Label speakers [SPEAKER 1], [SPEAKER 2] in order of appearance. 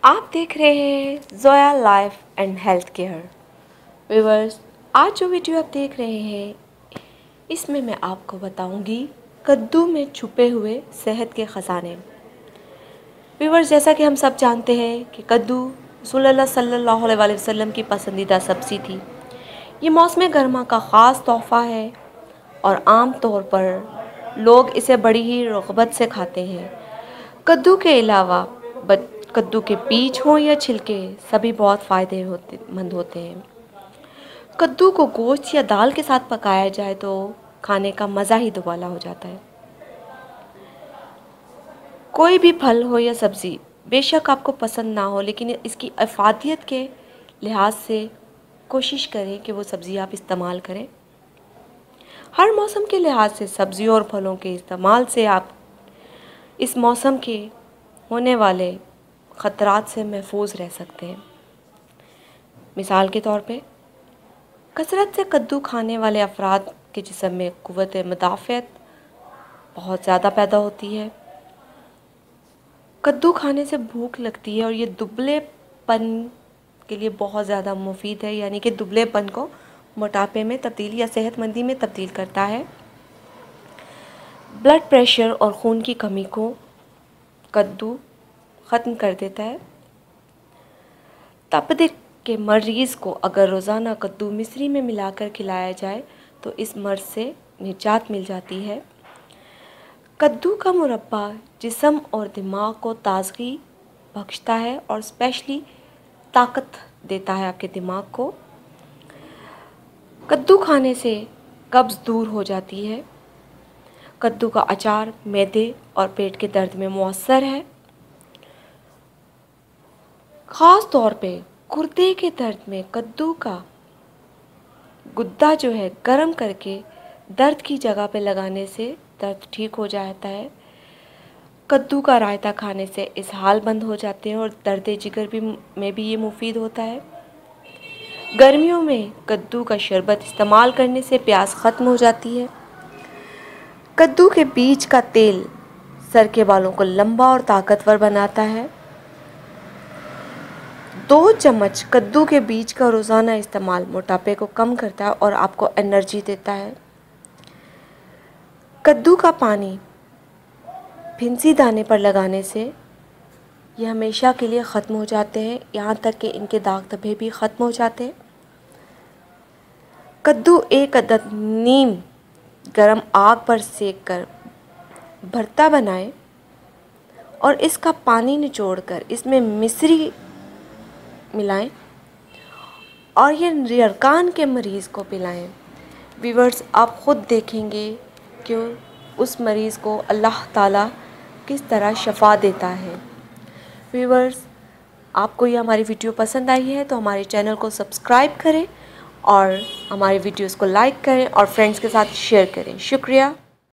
[SPEAKER 1] आप देख रहे हैं Zoya life and health care. Viewers, आज जो वीडियो आप देख रहे हैं इसमें मैं आपको बताऊंगी कद्दू में छुपे हुए सेहत के ख़जाने। व्यूअर्स, जैसा कि हम सब जानते हैं कि कद्दू रसूलुल्लाह सल्लल्लाहु अलैहि वसल्लम की पसंदीदा सब्ज़ी थी। ये मौसम गर्मा का ख़ास तोहफ़ा है और आम तौर पर लोग इसे बड़ी ही रग़बत से खाते हैं। कद्दू के अलावा कद्दू के बीज हों या छिलके सभी बहुत फ़ायदेमंद होते हैं। कद्दू को गोश्त या दाल के साथ पकाया जाए तो खाने का मज़ा ही दुबाला हो जाता है। कोई भी फल हो या सब्ज़ी बेशक आपको पसंद ना हो, लेकिन इसकी अफादियत के लिहाज से कोशिश करें कि वो सब्ज़ी आप इस्तेमाल करें। हर मौसम के लिहाज से सब्ज़ियों और फलों के इस्तेमाल से आप इस मौसम के होने वाले ख़तरात से महफूज रह सकते हैं। मिसाल के तौर पे कसरत से कद्दू खाने वाले अफराद के जिस्म में क़ुव्वत मुदाफ़अत बहुत ज़्यादा पैदा होती है। कद्दू खाने से भूख लगती है और ये दुबलेपन के लिए बहुत ज़्यादा मुफीद है, यानी कि दुबलेपन को मोटापे में तब्दील या सेहतमंदी में तब्दील करता है। ब्लड प्रेशर और खून की कमी को कद्दू ख़त्म कर देता है। तपेदिक के मरीज़ को अगर रोज़ाना कद्दू मिश्री में मिलाकर खिलाया जाए तो इस मर्ज़ से निजात मिल जाती है। कद्दू का मुरब्बा जिस्म और दिमाग को ताज़गी बख्शता है और स्पेशली ताकत देता है आपके दिमाग को। कद्दू खाने से कब्ज़ दूर हो जाती है। कद्दू का अचार मैदे और पेट के दर्द में मौसर है। ख़ास तौर पे गुर्दे के दर्द में कद्दू का गुद्दा जो है गर्म करके दर्द की जगह पे लगाने से दर्द ठीक हो जाता है। कद्दू का रायता खाने से इसहाल बंद हो जाते हैं और दर्द जिगर में भी ये मुफीद होता है। गर्मियों में कद्दू का शरबत इस्तेमाल करने से प्यास ख़त्म हो जाती है। कद्दू के बीज का तेल सर के बालों को लंबा और ताकतवर बनाता है। 2 चम्मच कद्दू के बीज का रोज़ाना इस्तेमाल मोटापे को कम करता है और आपको एनर्जी देता है। कद्दू का पानी फिंसी दाने पर लगाने से ये हमेशा के लिए ख़त्म हो जाते हैं, यहाँ तक कि इनके दाग धब्बे भी ख़त्म हो जाते हैं। कद्दू 1 अदद नीम गरम आग पर सेक कर भरता बनाएं और इसका पानी निचोड़कर इसमें मिश्री मिलाएं और ये रियरकान के मरीज़ को पिलाएं। व्यूअर्स, आप ख़ुद देखेंगे कि उस मरीज़ को अल्लाह ताला किस तरह शफा देता है। व्यूअर्स, आपको ये हमारी वीडियो पसंद आई है तो हमारे चैनल को सब्सक्राइब करें और हमारे वीडियोस को लाइक करें और फ्रेंड्स के साथ शेयर करें। शुक्रिया।